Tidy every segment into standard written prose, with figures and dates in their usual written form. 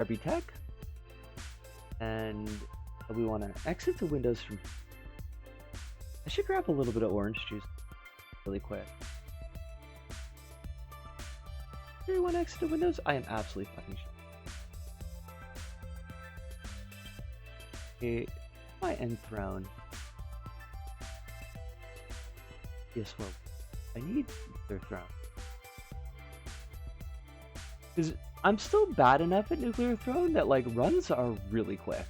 RB Tech. And we want to exit the windows from... I should grab a little bit of orange juice really quick. Do you want to exit the windows? I am absolutely fucking sure. Okay, my end throne. Yes, well, I need their throne. Because I'm still bad enough at nuclear throne that like runs are really quick.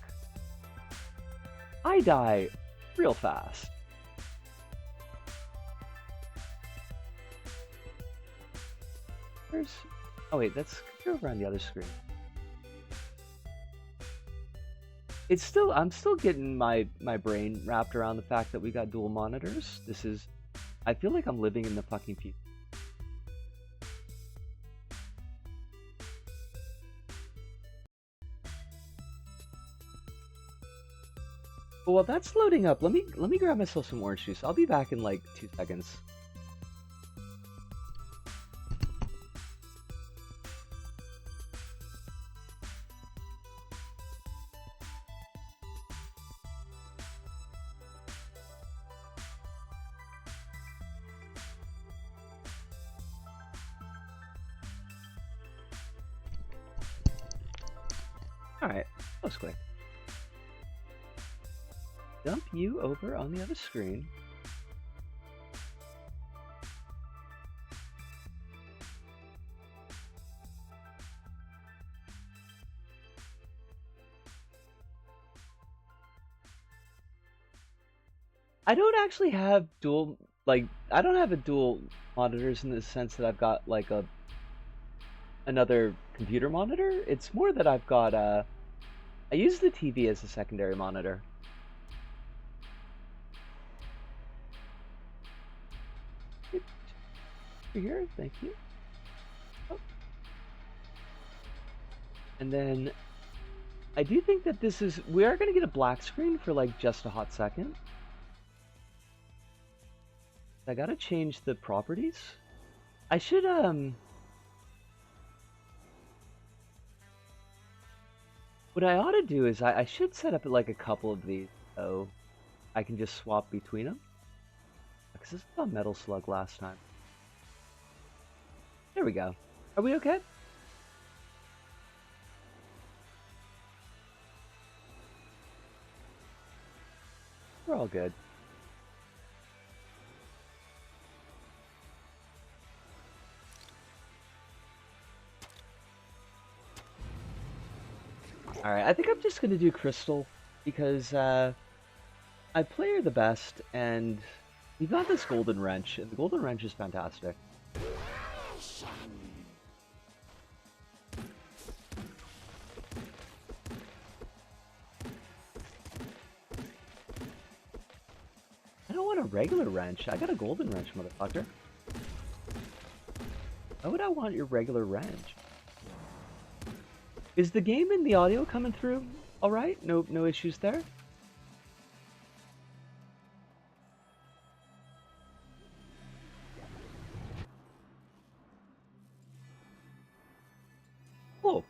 I die real fast. Where's... Oh wait, that's over on the other screen. It's still... I'm still getting my brain wrapped around the fact that we got dual monitors. This is... I feel like I'm living in the fucking future. But while that's loading up, let me grab myself some orange juice. I'll be back in like 2 seconds. Alright, that was quick. Dump you over on the other screen. I don't actually have dual, like, I don't have a dual monitors in the sense that I've got like another computer monitor. It's more that I've got I use the TV as a secondary monitor. Here, thank you. Oh. And then I do think that this is... We are going to get a black screen for like just a hot second. I gotta change the properties. I should what I ought to do is I should set up like a couple of these so I can just swap between them. Because this was on Metal Slug last time. There we go. Are we okay? We're all good. Alright, I think I'm just gonna do Crystal because I play her the best and we've got this Golden Wrench and the Golden Wrench is fantastic. I don't want a regular wrench. I got a golden wrench, motherfucker. Why would I want your regular wrench? Is the game and the audio coming through alright? No issues there? Oh.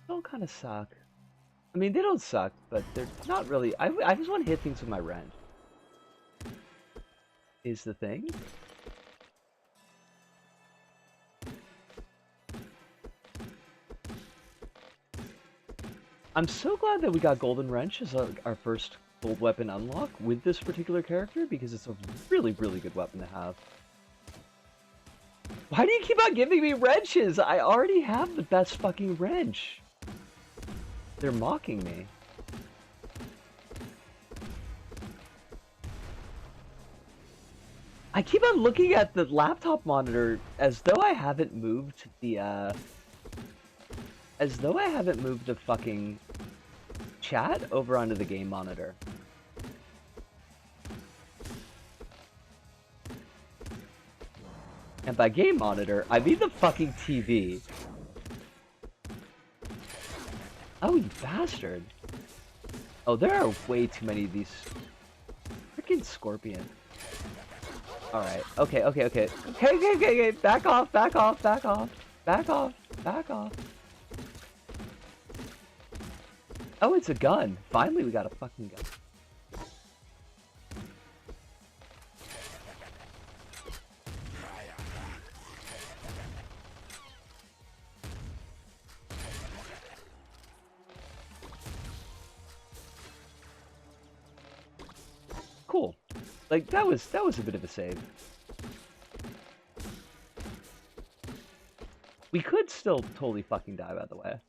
They all kind of suck. I mean, they don't suck, but they're not really... I just want to hit things with my wrench. Is the thing. I'm so glad that we got Golden Wrench as our first gold weapon unlock with this particular character because it's a really, really good weapon to have. Why do you keep on giving me wrenches? I already have the best fucking wrench. They're mocking me. I keep on looking at the laptop monitor as though I haven't moved the, as though I haven't moved the fucking chat over onto the game monitor. And by game monitor, I mean the fucking TV. Oh, you bastard. Oh, there are way too many of these. Freaking scorpion. Alright, okay. Back off. Oh, it's a gun. Finally, we got a fucking gun. Cool. Like, that was a bit of a save. We could still totally fucking die, by the way.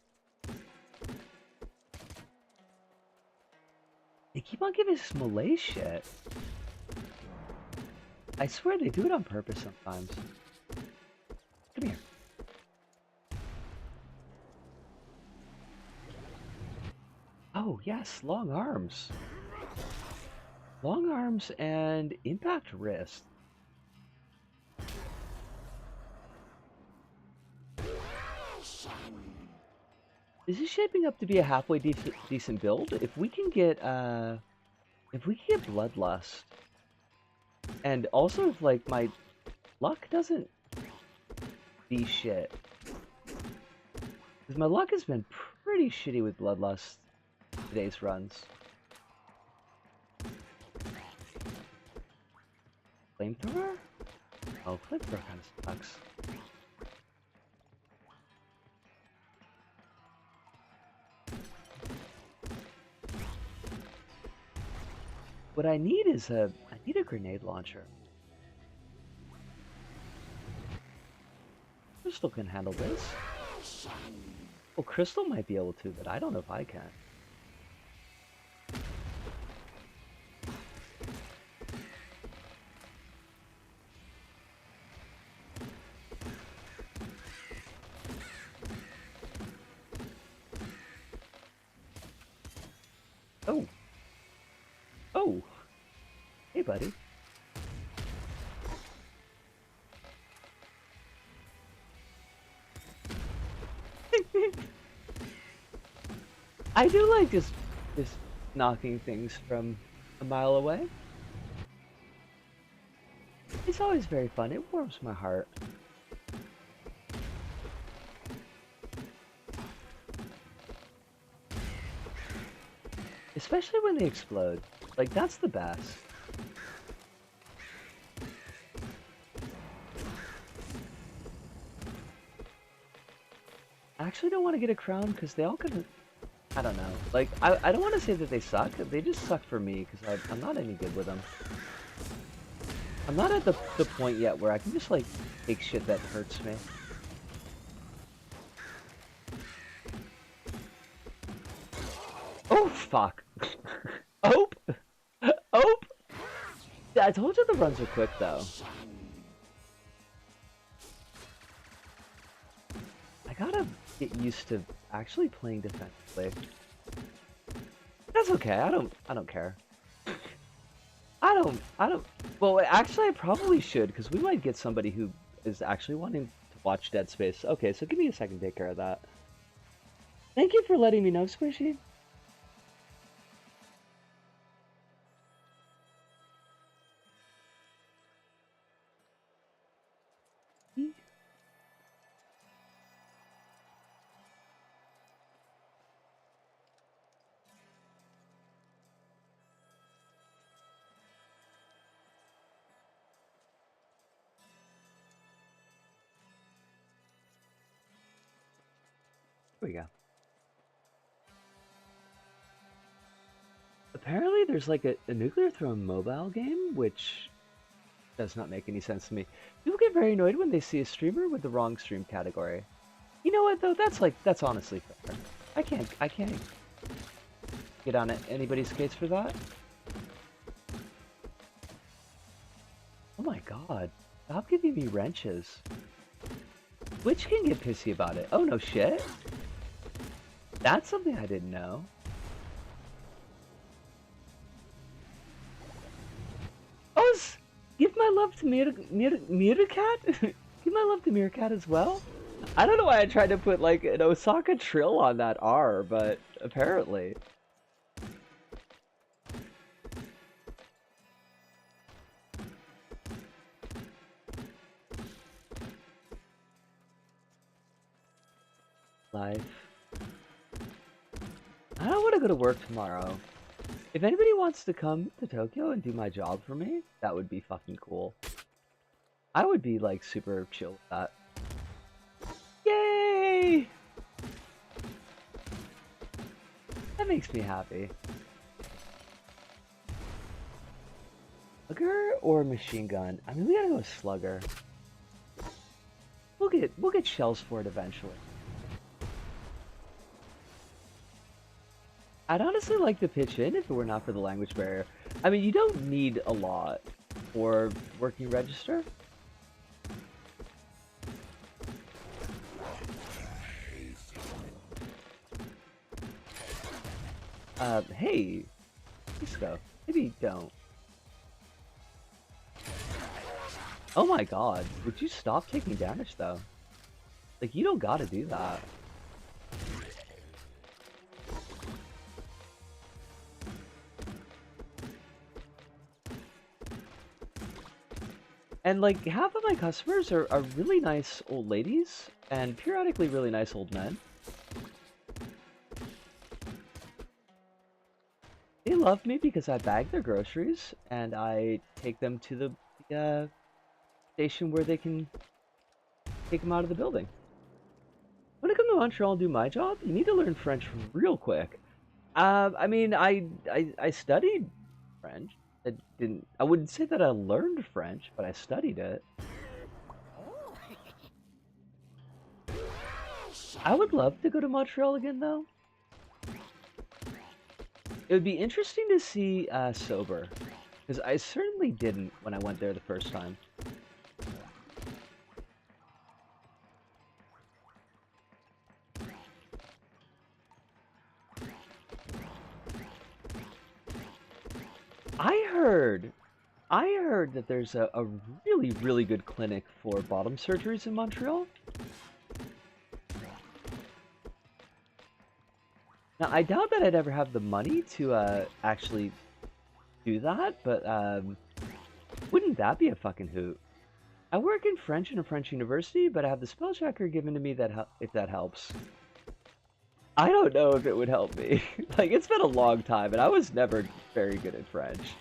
They keep on giving us Malay shit. I swear they do it on purpose sometimes. Come here. Oh, yes, long arms. Long arms and impact wrist. This is shaping up to be a halfway decent build. If we can get Bloodlust, and also if like my luck doesn't be shit, because my luck has been pretty shitty with Bloodlust today's runs. Flamethrower? Oh, flamethrower kind of sucks. What I need is I need a grenade launcher. Crystal can handle this. Well, Crystal might be able to, but I don't know if I can. Oh. Oh. Hey, buddy. I do like just knocking things from a mile away. It's always very fun. It warms my heart. Especially when they explode. Like, that's the best. I actually don't want to get a crown because they all kind of... I don't know. Like, I don't want to say that they suck. They just suck for me because I'm not any good with them. I'm not at the point yet where I can just, like, take shit that hurts me. Oh, fuck. Ope! Ope! Yeah, I told you the runs are quick, though. I gotta get used to actually playing defensively. That's okay. I don't care. I don't. Well, actually, I probably should because we might get somebody who is actually wanting to watch Dead Space. Okay, so give me a second to take care of that. Thank you for letting me know, Squishy. Here we go. Apparently there's like a Nuclear Throne mobile game, which does not make any sense to me. People get very annoyed when they see a streamer with the wrong stream category. You know what though? That's honestly fair. I can't get on anybody's case for that. Oh my god. Stop giving me wrenches. Which can get pissy about it? Oh no shit. That's something I didn't know. Oh, give my love to Meerkat? Give my love to Meerkat as well? I don't know why I tried to put like an Osaka trill on that R, but apparently. Life. I don't want to go to work tomorrow. If anybody wants to come to Tokyo and do my job for me, that would be fucking cool. I would be like super chill with that. Yay! That makes me happy. Slugger or machine gun? I mean, we gotta go with Slugger. We'll get shells for it eventually. I'd honestly like to pitch in if it were not for the language barrier. I mean, you don't need a lot for working register. Hey, Cisco, maybe don't. Oh my god, would you stop taking damage though? Like, you don't gotta do that. And like, half of my customers are really nice old ladies, and periodically really nice old men. They love me because I bag their groceries, and I take them to the station where they can take them out of the building. When I come to Montreal and do my job, you need to learn French real quick. I mean, I studied French. I wouldn't say that I learned French, but I studied it. I would love to go to Montreal again, though. It would be interesting to see sober, because I certainly didn't when I went there the first time. I heard that there's a really good clinic for bottom surgeries in Montreal. Now, I doubt that I'd ever have the money to actually do that, but wouldn't that be a fucking hoot? I work in French in a French university, but I have the spell checker given to me that if that helps. I don't know if it would help me. Like, it's been a long time, and I was never very good at French.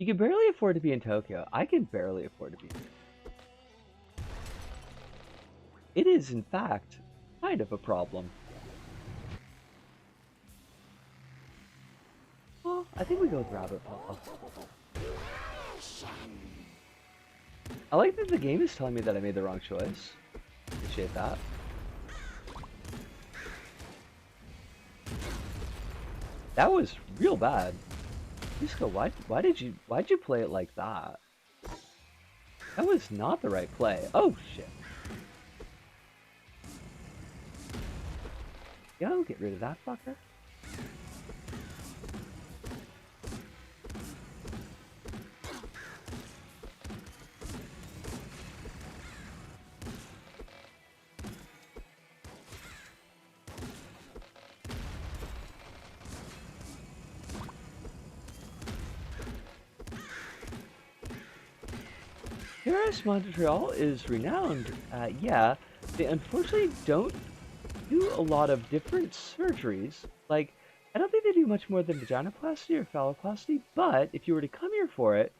You can barely afford to be in Tokyo. I can barely afford to be. It is, in fact, kind of a problem. Well, I think we go with Rabbit Paw. I like that the game is telling me that I made the wrong choice. Appreciate that. That was real bad. Cisco, why'd you play it like that? That was not the right play. Oh shit. Yo, get rid of that fucker. PtaER Montreal is renowned. Yeah, they unfortunately don't do a lot of different surgeries. Like, I don't think they do much more than vaginoplasty or phalloplasty, but if you were to come here for it,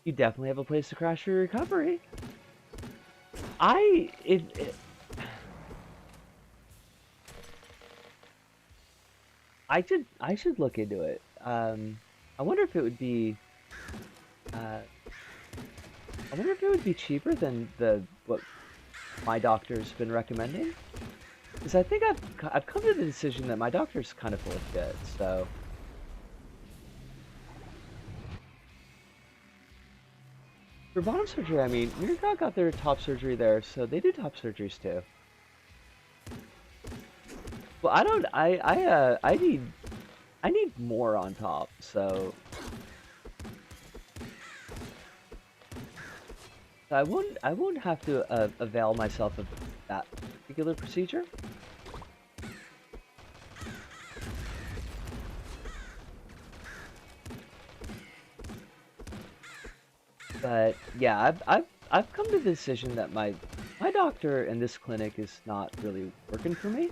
you definitely have a place to crash your recovery. I should look into it. I wonder if it would be I wonder if it would be cheaper than what my doctor's been recommending. Because I think I've come to the decision that my doctor's kind of full of shit, so. For bottom surgery, I mean, Mirka got their top surgery there, so they do top surgeries too. Well, I need more on top, so. I won't have to avail myself of that particular procedure. But yeah, I've I've come to the decision that my doctor in this clinic is not really working for me.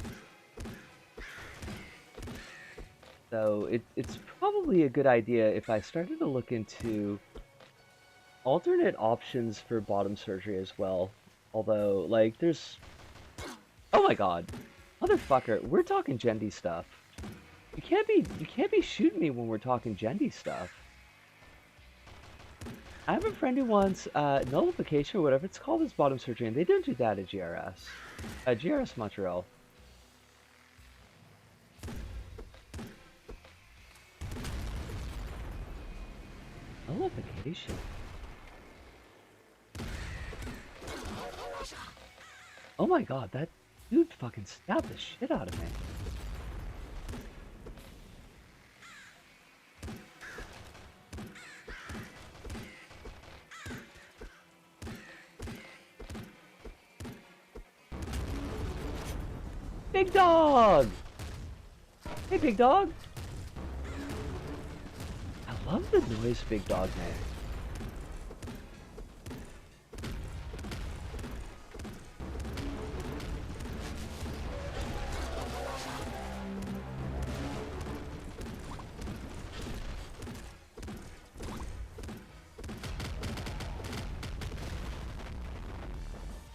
So it's probably a good idea if I started to look into alternate options for bottom surgery as well. Although, like, there's... Oh my god. Motherfucker, we're talking gendy stuff. You can't be shooting me when we're talking gendy stuff. I have a friend who wants nullification or whatever it's called as bottom surgery, and they don't do that at GRS. GRS Montreal. Nullification? Oh my god, that dude fucking stabbed the shit out of me. Big dog! Hey, big dog! I love the noise big dog makes.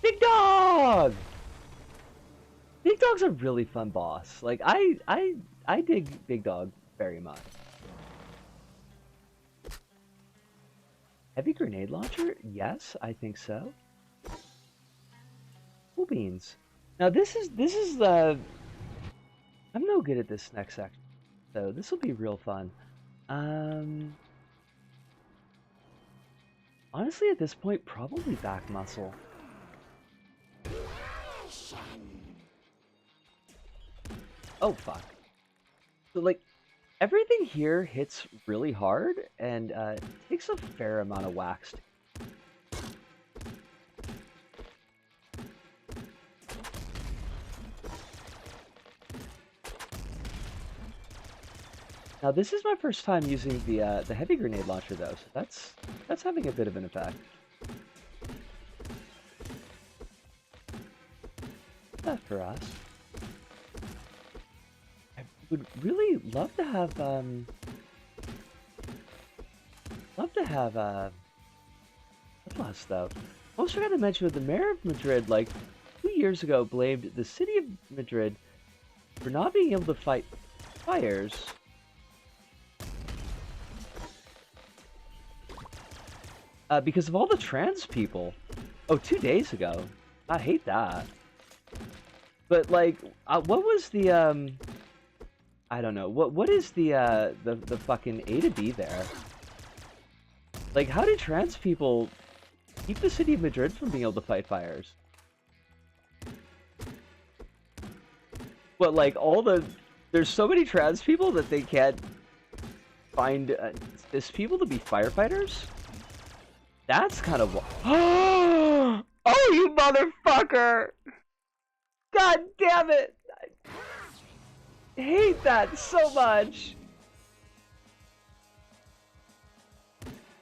Big dog! Big Dog's a really fun boss. Like, I dig Big Dog very much. Heavy grenade launcher? Yes, I think so. Cool beans. Now this is the... I'm no good at this next section, so this will be real fun. Honestly, at this point, probably back muscle. Oh, fuck. So, like, everything here hits really hard, and takes a fair amount of wax. Now, this is my first time using the heavy grenade launcher, though, so that's having a bit of an effect. That for us. Would really love to have plus though. Almost forgot to mention that the mayor of Madrid, like 2 years ago, blamed the city of Madrid for not being able to fight fires because of all the trans people. Oh, 2 days ago. I hate that. But like, what was the I don't know. What is the fucking A to B there? Like, how do trans people keep the city of Madrid from being able to fight fires? But like there's so many trans people that they can't find cis people to be firefighters? That's kind of... Oh, you motherfucker! God damn it! I hate that so much.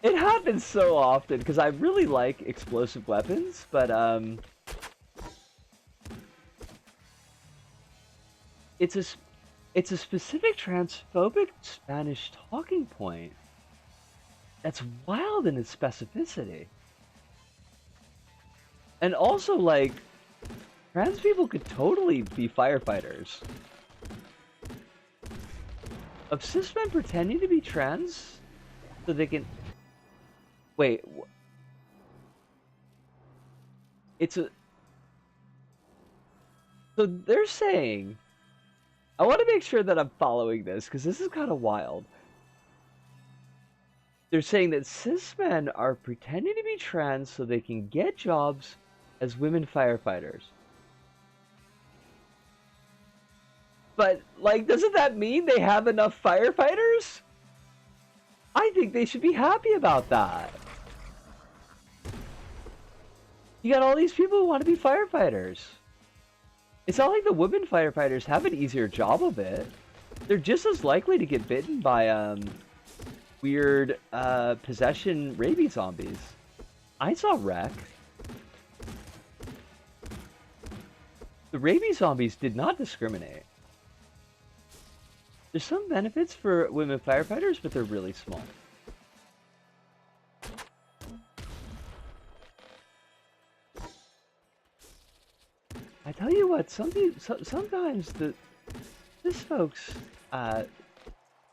It happens so often because I really like explosive weapons, but it's a specific transphobic Spanish talking point that's wild in its specificity. And also, like, trans people could totally be firefighters. Of cis men pretending to be trans so they can... Wait. It's a... So they're saying... I want to make sure that I'm following this, because this is kind of wild. They're saying that cis men are pretending to be trans so they can get jobs as women firefighters. But, like, doesn't that mean they have enough firefighters? I think they should be happy about that. You got all these people who want to be firefighters. It's not like the women firefighters have an easier job of it. They're just as likely to get bitten by, weird, possession rabies zombies. I saw wreck. The rabies zombies did not discriminate. There's some benefits for women firefighters, but they're really small. I tell you what, sometimes this folks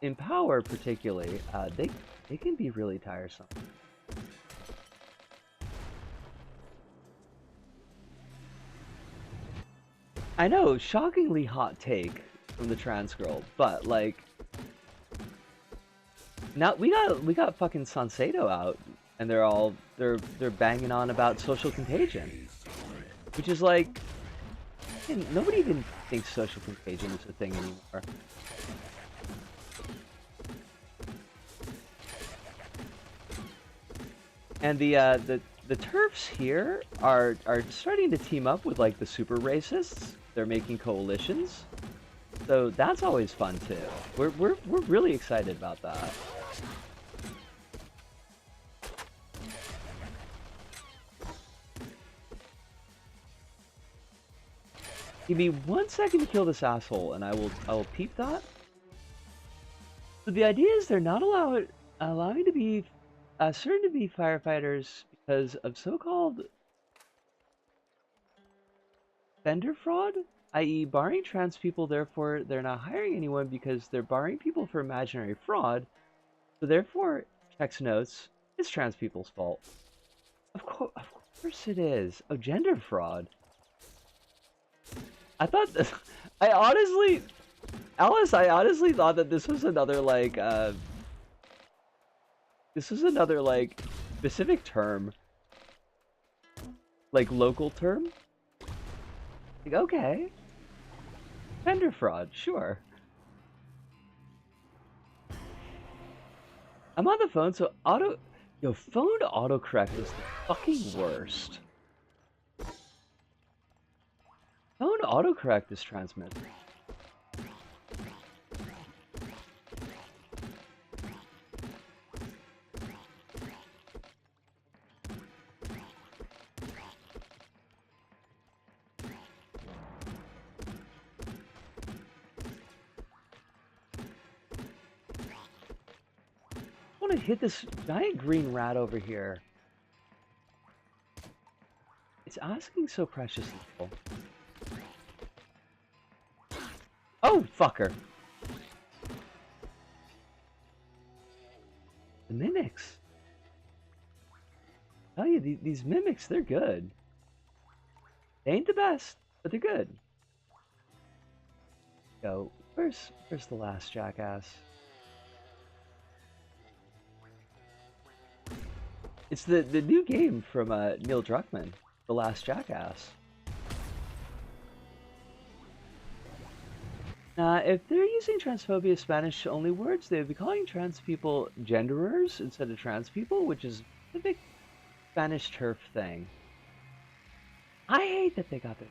in power particularly, they can be really tiresome. I know, shockingly hot take from the trans girl, but like now we got fucking Sansedo out, and they're banging on about social contagion, which is like, nobody even thinks social contagion is a thing anymore. And the turfs here are starting to team up with like the super racists. They're making coalitions, so that's always fun too. We're really excited about that. Give me 1 second to kill this asshole, and I will peep that. So the idea is they're not allowing to be certain to be firefighters because of so-called vendor fraud, i.e. barring trans people, therefore they're not hiring anyone because they're barring people for imaginary fraud. So therefore, checks notes, it's trans people's fault. Of course it is. Oh, gender fraud. I thought this, I honestly thought that this was another like specific term, like local term. Like, okay, vendor fraud, sure. I'm on the phone, so phone autocorrect is the fucking worst. Phone autocorrect is transmitted. I want to hit this giant green rat over here. It's asking so preciously. Oh, fucker. The mimics. I tell you, these mimics, they're good. They ain't the best, but they're good. Yo, where's the last jackass? It's the new game from Neil Druckmann, The Last Jackass. If they're using transphobia Spanish only words, they would be calling trans people genderers instead of trans people, which is a big Spanish turf thing. I hate that they got it.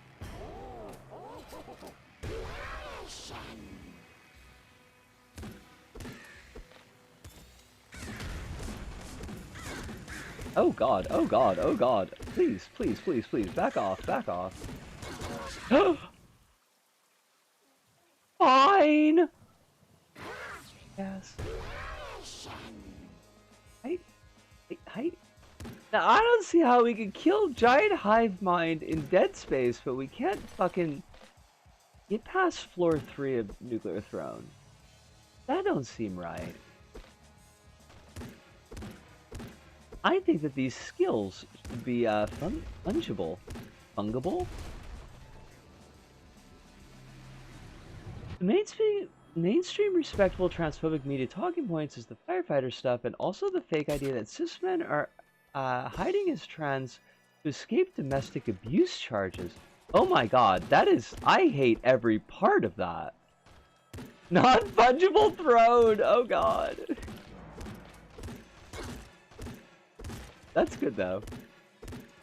Oh god, oh god, oh god. Please, please, please, please, back off, back off. Fine! Yes. Height. Now, I don't see how we can kill Giant Hive Mind in Dead Space, but we can't fucking get past floor 3 of Nuclear Throne. That don't seem right. I think that these skills should be fungible. Fungible? The mainstream respectable transphobic media talking points is the firefighter stuff, and also the fake idea that cis men are hiding as trans to escape domestic abuse charges. Oh my god, that is... I hate every part of that. Non-fungible throne! Oh god. That's good though.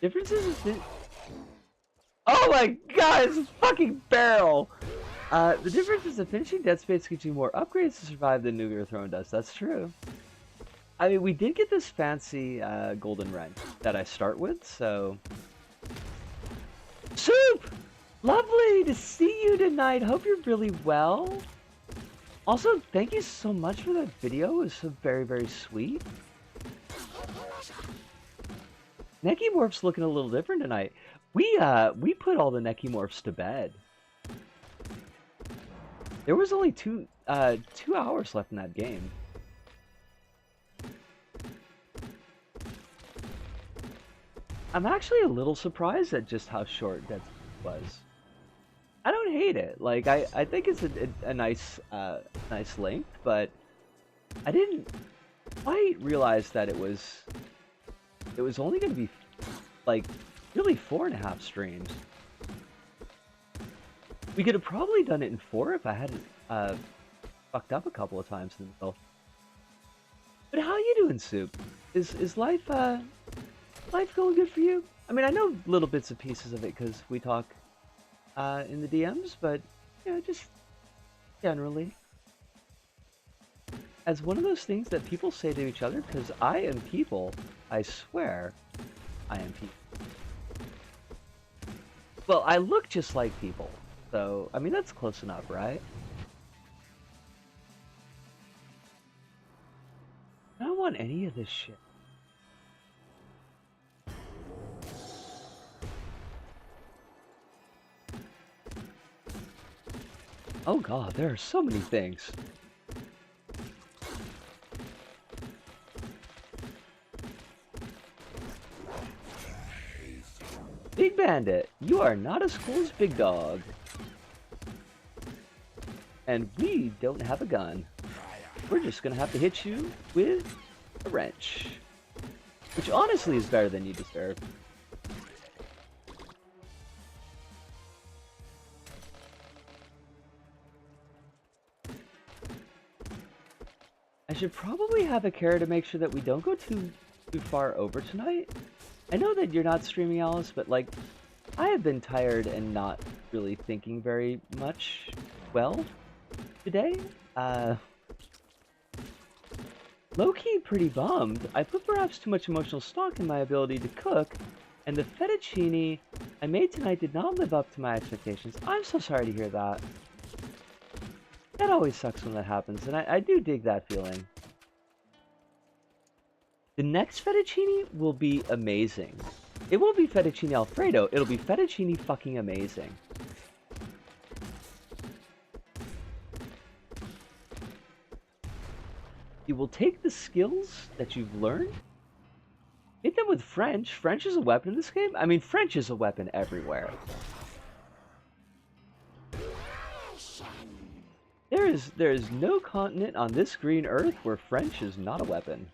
Differences in... Oh my god, it's a fucking barrel! The difference is that finishing Dead Space gives you more upgrades to survive than Nuclear Throne does. That's true. I mean, we did get this fancy golden wrench that I start with, so... Soup! Lovely to see you tonight. Hope you're really well. Also, thank you so much for that video. It was so very, very sweet. Nekimorph's looking a little different tonight. We put all the Nekimorphs to bed. There was only 2 hours left in that game. I'm actually a little surprised at just how short Dead Space was. I don't hate it. Like I think it's a nice nice length, but I didn't quite realize that it was only going to be like really 4.5 streams. We could have probably done it in 4 if I hadn't fucked up a couple of times in the middle. But how you doing, Soup? Is life life going good for you? I mean, I know little bits and pieces of it because we talk in the DMs, but you know, just generally. As one of those things that people say to each other, because I am people, I swear, I am people. Well, I look just like people, so, I mean, that's close enough, right? I don't want any of this shit. Oh god, there are so many things. Big Bandit, you are not as cool as Big Dog. And we don't have a gun. We're just gonna have to hit you with a wrench. Which honestly is better than you deserve. I should probably have a care to make sure that we don't go too far over tonight. I know that you're not streaming, Alice, but like, I have been tired and not really thinking very much well today. Low-key pretty bummed. I put perhaps too much emotional stock in my ability to cook, and the fettuccine I made tonight did not live up to my expectations. I'm so sorry to hear that. That always sucks when that happens, and I do dig that feeling. The next fettuccine will be amazing. It won't be fettuccine Alfredo, it'll be fettuccine fucking amazing. You will take the skills that you've learned, hit them with French. French is a weapon in this game? I mean, French is a weapon everywhere. There is no continent on this green earth where French is not a weapon.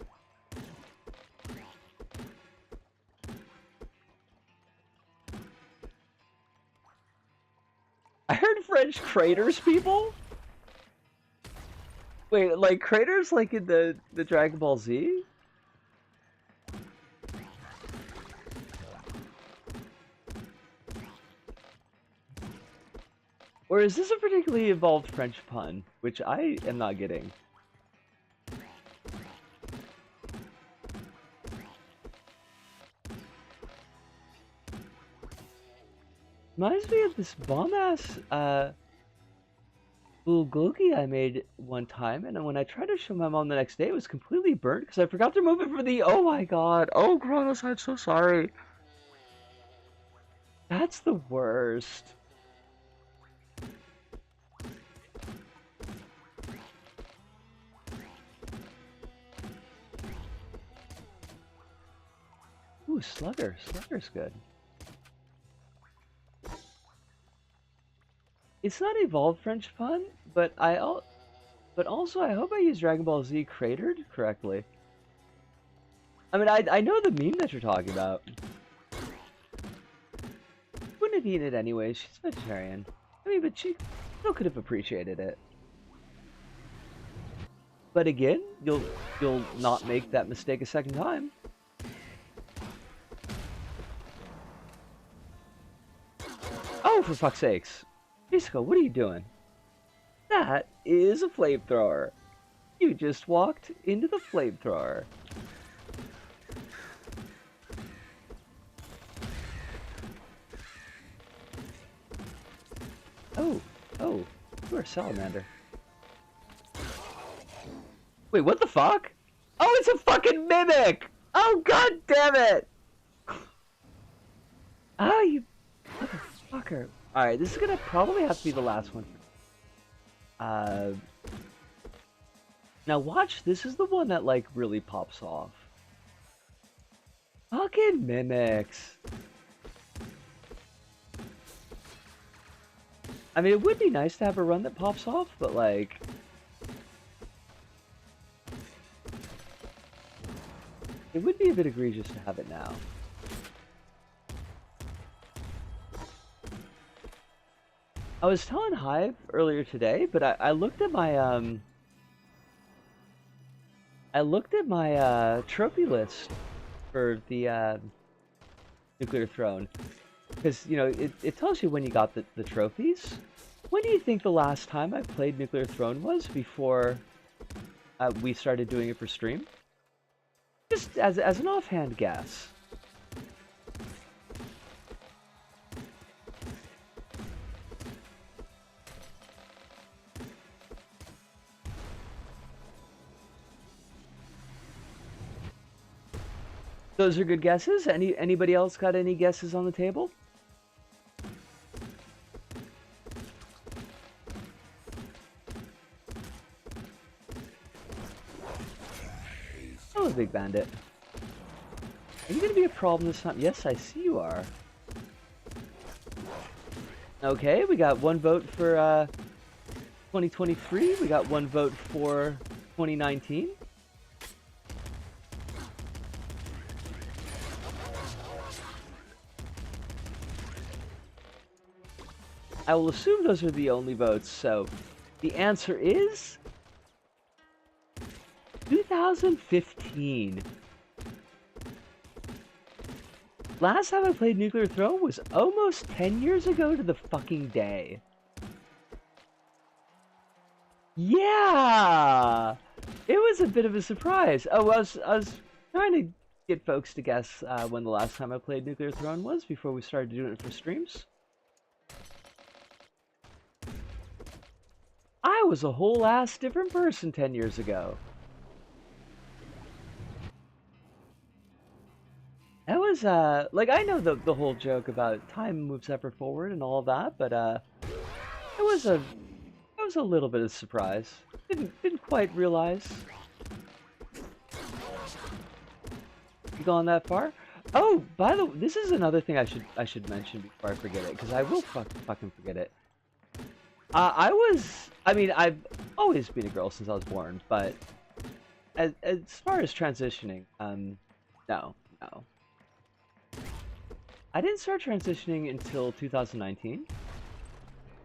I heard French craters, people? Wait, like craters like in the Dragon Ball Z? Or is this a particularly evolved French pun, which I am not getting? Reminds me of this bomb-ass, bulgogi I made one time, and when I tried to show my mom the next day, it was completely burnt because I forgot to remove it from the... Oh my god! Oh, Kronos, I'm so sorry! That's the worst. Ooh, Slugger. Slugger's good. It's not evolved French pun, but also I hope I used Dragon Ball Z cratered correctly. I mean, I know the meme that you're talking about. Wouldn't have eaten it anyway. She's vegetarian. I mean, but she still could have appreciated it. But again, you'll not make that mistake a second time. Oh, for fuck's sakes. Disco, what are you doing? That is a flamethrower. You just walked into the flamethrower. Oh, oh, you're a salamander. Wait, what the fuck? Oh, it's a fucking mimic! Oh, god damn it! Oh, you motherfucker. Alright, this is gonna probably have to be the last one. Now watch, this is the one that, like, really pops off. Fucking mimics. I mean, it would be nice to have a run that pops off, but, like... It would be a bit egregious to have it now. I was telling Hive earlier today, but I looked at my, trophy list for the, Nuclear Throne. Because, you know, it tells you when you got the trophies. When do you think the last time I played Nuclear Throne was before we started doing it for stream? Just as an offhand guess. Those are good guesses. Anybody else got any guesses on the table? Oh, Big Bandit. Are you gonna be a problem this time? Yes, I see you are. Okay, we got one vote for 2023. We got one vote for 2019. I will assume those are the only votes, so the answer is 2015. Last time I played Nuclear Throne was almost 10 years ago to the fucking day. Yeah! It was a bit of a surprise. Oh, I was trying to get folks to guess when the last time I played Nuclear Throne was before we started doing it for streams. I was a whole ass different person 10 years ago. That was, like, I know the whole joke about time moves ever forward and all of that, but, it was a little bit of surprise. Didn't quite realize. You gone that far? Oh, by the way, this is another thing I should mention before I forget it, because I will fucking forget it. I mean, I've always been a girl since I was born, but as far as transitioning, no. I didn't start transitioning until 2019.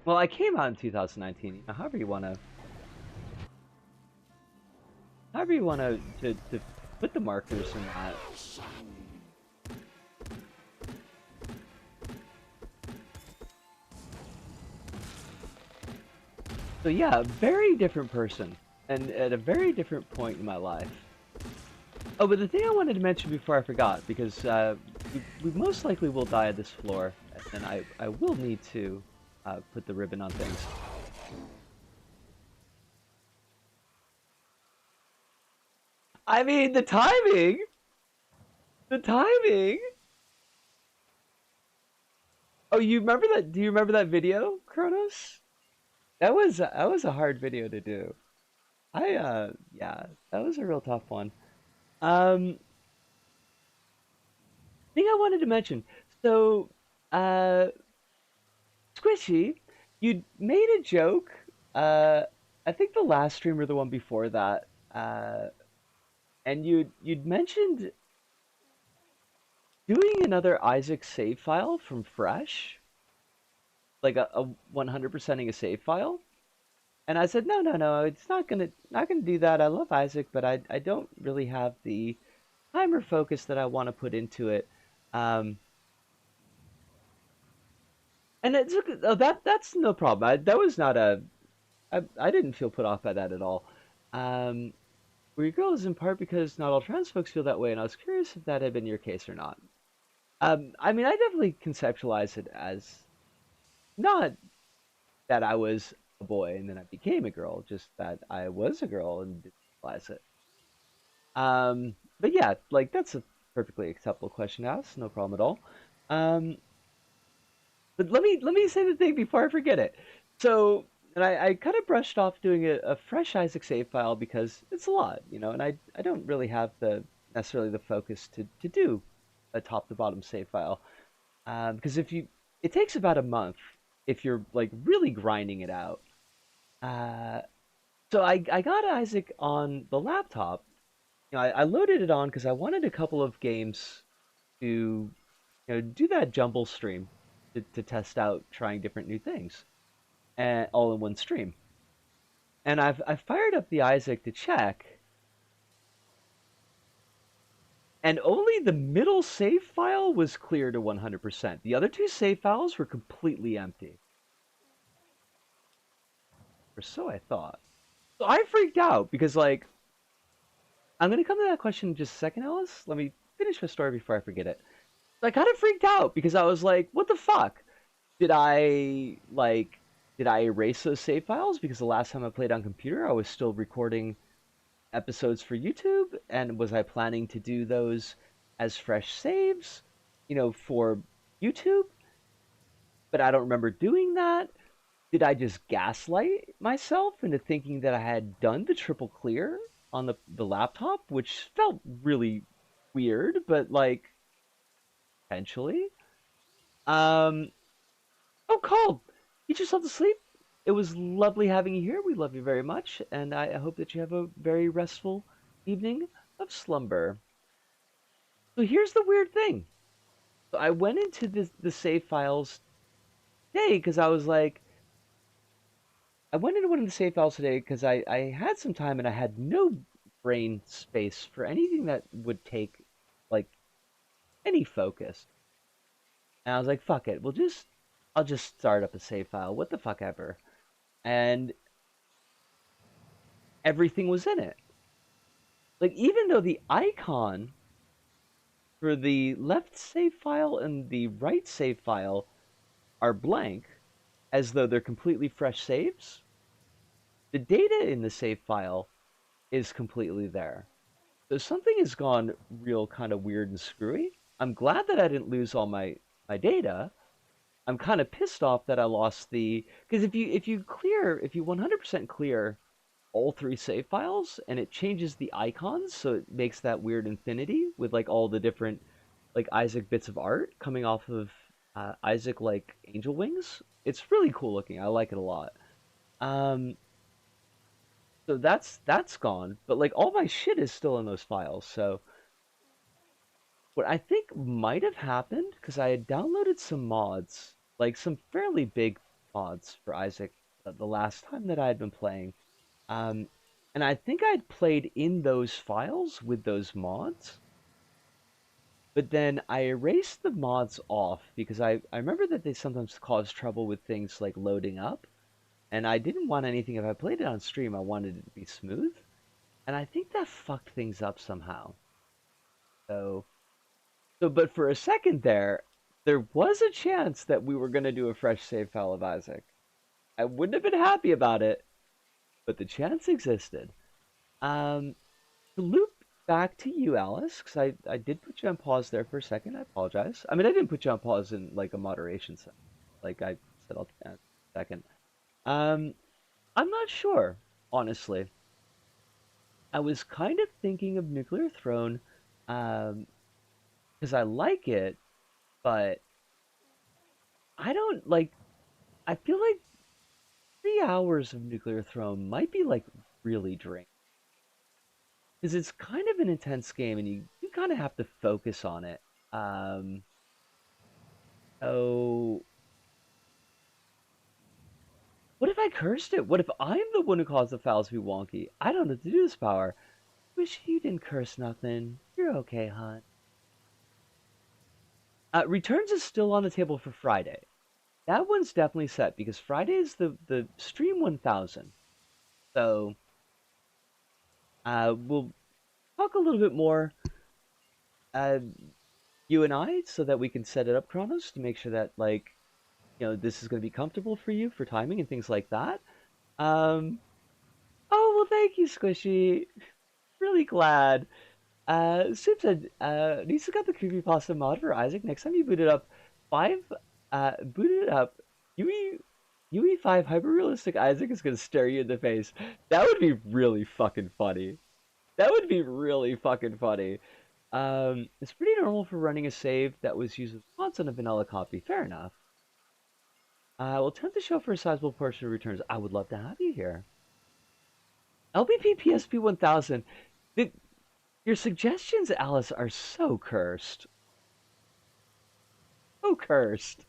Well, I came out in 2019. However you wanna to put the markers in that. So yeah, very different person, and at a very different point in my life. Oh, but the thing I wanted to mention before I forgot, because we most likely will die at this floor, and I will need to put the ribbon on things. I mean, the timing! The timing! Oh, you remember that? Do you remember that video, Kronos? That was a hard video to do. Yeah, that was a real tough one. Thing I wanted to mention. So, Squishy, you made a joke. I think the last stream or the one before that. And you'd mentioned doing another Isaac save file from Fresh, like a 100%ing a save file. And I said, no, it's not gonna do that. I love Isaac, but I don't really have the time or focus that I want to put into it. And it's that's no problem. That was not a. I didn't feel put off by that at all. Um, were your girls in part because not all trans folks feel that way, and I was curious if that had been your case or not. I mean, I definitely conceptualize it as not that I was a boy and then I became a girl, just that I was a girl and didn't realize it. But yeah, like that's a perfectly acceptable question to ask, no problem at all. Um, but let me say the thing before I forget it. So, and I kind of brushed off doing a fresh Isaac save file because it's a lot, and I don't really have the necessarily the focus to do a top to bottom save file. Because it takes about a month if you're like really grinding it out. Uh, so I got Isaac on the laptop. I loaded it on because I wanted a couple of games to do that jumble stream to test out trying different new things and all in one stream. And I fired up the Isaac to check, and only the middle save file was clear to 100%. The other two save files were completely empty, or so I thought. So I freaked out because like I'm gonna come to that question in just a second, Alice. Let me finish my story before I forget it. So I kind of freaked out because I was like, "What the fuck? Did I like? Did I erase those save files? Because the last time I played on computer, I was still recording episodes for YouTube, and was I planning to do those as fresh saves, for YouTube? But I don't remember doing that. Did I just gaslight myself into thinking that I had done the triple clear on the laptop, which felt really weird, but like potentially. Um, oh, Cole, get yourself to sleep. It was lovely having you here. We love you very much, and I hope that you have a very restful evening of slumber. So here's the weird thing. So I went into the save files today because I was like, I went into one of the save files today because I had some time and I had no brain space for anything that would take like any focus. And I was like, fuck it, I'll just start up a save file. What the fuck ever. And everything was in it. Like even though the icon for the left save file and the right save file are blank, as though they're completely fresh saves, the data in the save file is completely there. So something has gone real kind of weird and screwy. I'm glad that I didn't lose all my data. I'm kind of pissed off that I lost the because if you 100% clear all three save files and it changes the icons so it makes that weird infinity with like all the different like Isaac bits of art coming off of Isaac like angel wings. It's really cool looking. I like it a lot. Um, so that's gone, but like all my shit is still in those files. So what I think might have happened because I had downloaded some mods, like some fairly big mods for Isaac the last time that I had been playing. Um, and I think I'd played in those files with those mods, but then I erased the mods off because I remember that they sometimes cause trouble with things like loading up, and I didn't want anything, if I played it on stream, I wanted it to be smooth, and I think that fucked things up somehow. So, but for a second there was a chance that we were going to do a fresh save file of Isaac. I wouldn't have been happy about it, but the chance existed. Um, to loop back to you, Alice, because I did put you on pause there for a second. I apologize. I mean, I didn't put you on pause in like a moderation sense. Like I said, I'll a second. Um, I'm not sure, honestly. I was kind of thinking of Nuclear Throne, um, because I like it, but I don't like. I feel like 3 hours of Nuclear Throne might be like really draining because it's kind of an intense game and you kind of have to focus on it. Um, so what if I cursed it? What if I'm the one who caused the files to be wonky? I don't know to do this power. Wish you didn't curse nothing. You're okay, hon. Returns is still on the table for Friday. That one's definitely set because Friday is the stream 1000. So We'll talk a little bit more, uh, you and I, so that we can set it up, Kronos, to make sure that, like, this is going to be comfortable for you for timing and things like that. Um, oh, well, thank you, Squishy. Really glad. Soup said, Nisa got the creepypasta mod for Isaac. Next time you boot it up, boot it up, UE5 hyper-realistic Isaac is gonna stare you in the face. That would be really fucking funny. That would be really fucking funny. It's pretty normal for running a save that was used as once on a vanilla copy. Fair enough. We'll attempt to show for a sizable portion of returns. I would love to have you here. LBP PSP 1000. The, your suggestions, Alice, are so cursed. So cursed.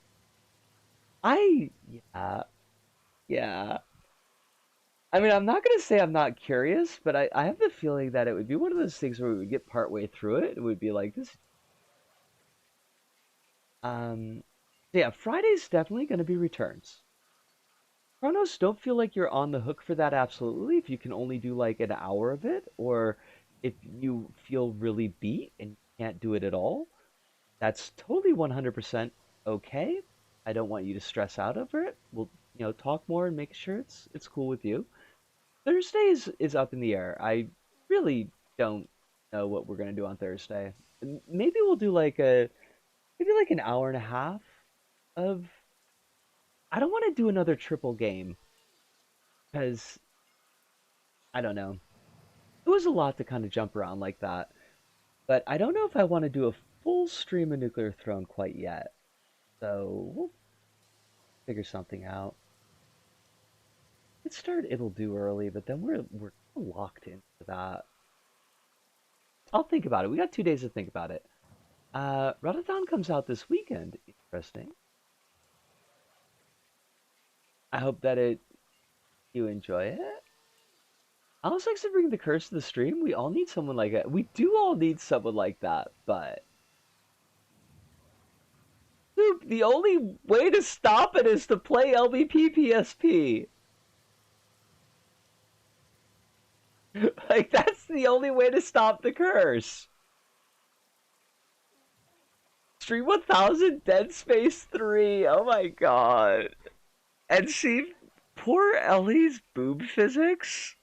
Yeah, yeah. I mean, I'm not gonna say I'm not curious, but I have the feeling that it would be one of those things where we would get partway through it. It would be like this. Um, yeah, Friday's definitely gonna be returns. Chronos, don't feel like you're on the hook for that absolutely if you can only do like an hour of it, or if you feel really beat and can't do it at all. That's totally 100% okay. I don't want you to stress out over it. We'll, talk more and make sure it's cool with you. Thursday is up in the air. I really don't know what we're gonna do on Thursday. Maybe we'll do maybe like an hour and a half of. I don't want to do another triple game because I don't know. It was a lot to kind of jump around like that, but I don't know if I want to do a full stream of Nuclear Throne quite yet. So we'll figure something out. It started It'll Do early, but then we're locked into that. I'll think about it. We got 2 days to think about it. Rotothon comes out this weekend. Interesting. I hope that you enjoy it. Alex likes to bring the curse to the stream. We all need someone like that. We do all need someone like that, but dude, the only way to stop it is to play LBP PSP. Like, that's the only way to stop the curse. Stream 1000 Dead Space 3. Oh my god. And see, poor Ellie's boob physics.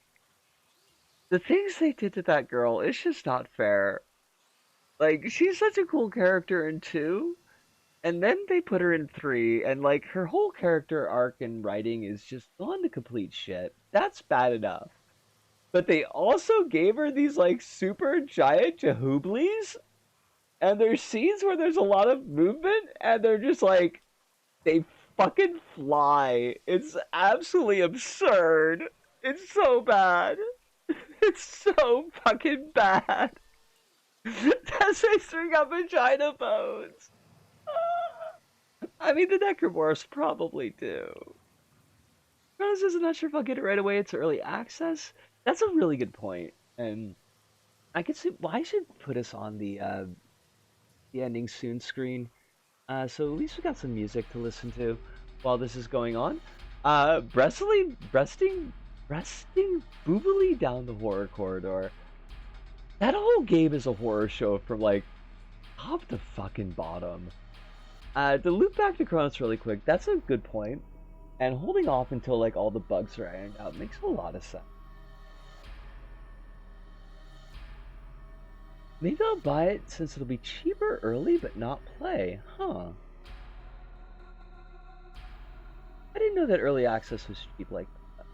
The things they did to that girl, it's just not fair. Like, she's such a cool character in 2, and then they put her in 3, and like, her whole character arc and writing is just gone to complete shit. That's bad enough. But they also gave her these like super giant Jahublis, and there's scenes where there's a lot of movement, and they're just like, they fucking fly. It's absolutely absurd. It's so bad. It's so fucking bad. That's why string up vagina bones. I mean, the Necromorphs probably do. Kronos says, I'm not sure if I'll get it right away. It's early access. That's a really good point. And I could see why I should put us on the ending soon screen. So at least we got some music to listen to while this is going on. Breasting boobily down the horror corridor. That whole game is a horror show from like top to fucking bottom. To loop back to Kronos really quick, that's a good point. And holding off until like all the bugs are ironed out makes a lot of sense. Maybe I'll buy it since it'll be cheaper early but not play. Huh. I didn't know that early access was cheap like that.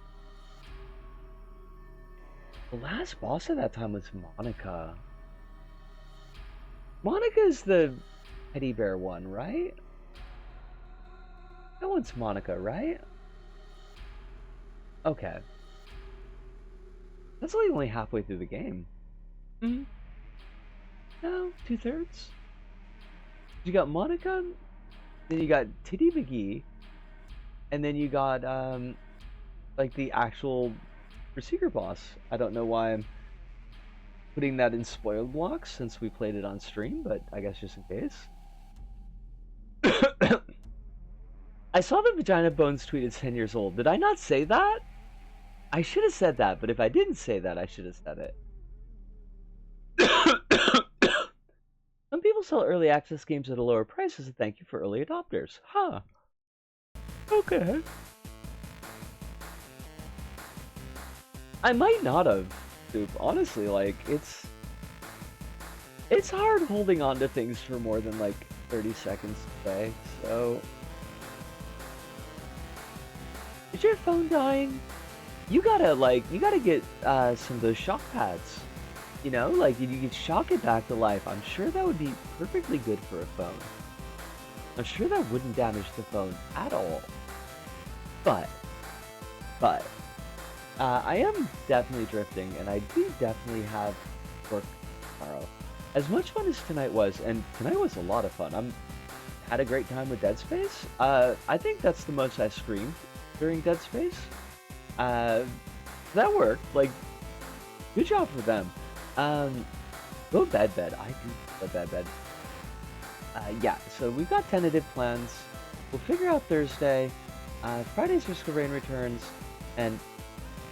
The last boss at that time was Monica. Monica's the teddy bear one, right? That one's Monica, right? Okay. That's only halfway through the game. Mm-hmm. No, 2/3. You got Monica, then you got Titty McGee, and then you got like the actual Secret boss. I don't know why I'm putting that in spoiled blocks since we played it on stream, but I guess just in case. I saw the Vagina Bones tweet is 10 years old. Did I not say that? I should have said that, but if I didn't say that, I should have said it. People sell early access games at a lower price as a thank you for early adopters. Huh. Okay. I might not have, Soup. Honestly, like, it's hard holding on to things for more than, like, 30 seconds today, so... Is your phone dying? You gotta get, some of those shock pads. You know, like, you could shock it back to life. I'm sure that would be perfectly good for a phone. I'm sure that wouldn't damage the phone at all. But, I am definitely drifting, and I do definitely have work tomorrow. As much fun as tonight was, and tonight was a lot of fun. Had a great time with Dead Space. I think that's the most I screamed during Dead Space. That worked. Like, good job for them. Go bed. I do go bed. Yeah, so we've got tentative plans. We'll figure out Thursday. Friday's Risk of Rain returns, and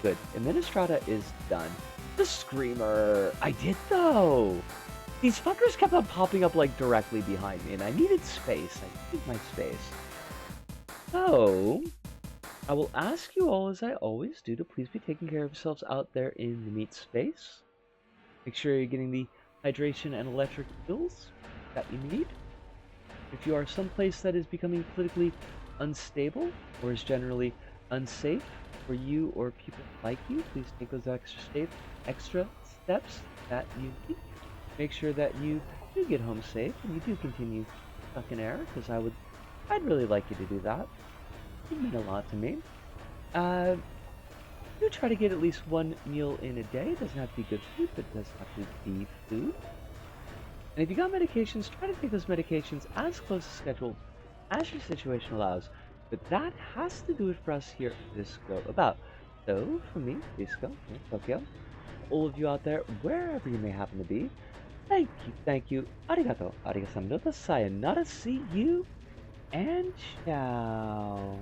good. Administrata is done. The Screamer! I did though! These fuckers kept on popping up like directly behind me, and I needed space. I needed my space. So, I will ask you all, as I always do, to please be taking care of yourselves out there in the meat space. Make sure you're getting the hydration and electric pills that you need. If you are someplace that is becoming politically unstable or is generally unsafe for you or people like you, please take those extra steps that you need. Make sure that you do get home safe and you do continue sucking air, because I'd really like you to do that. It would mean a lot to me. Do try to get at least one meal in a day. It doesn't have to be good food, but it does have to be food. And if you got medications, try to take those medications as close to schedule as your situation allows. But that has to do it for us here at Disco About. So, from me, Disco, Tokyo, all of you out there, wherever you may happen to be, thank you, arigato, arigasamnota, sayonara, see you, and ciao.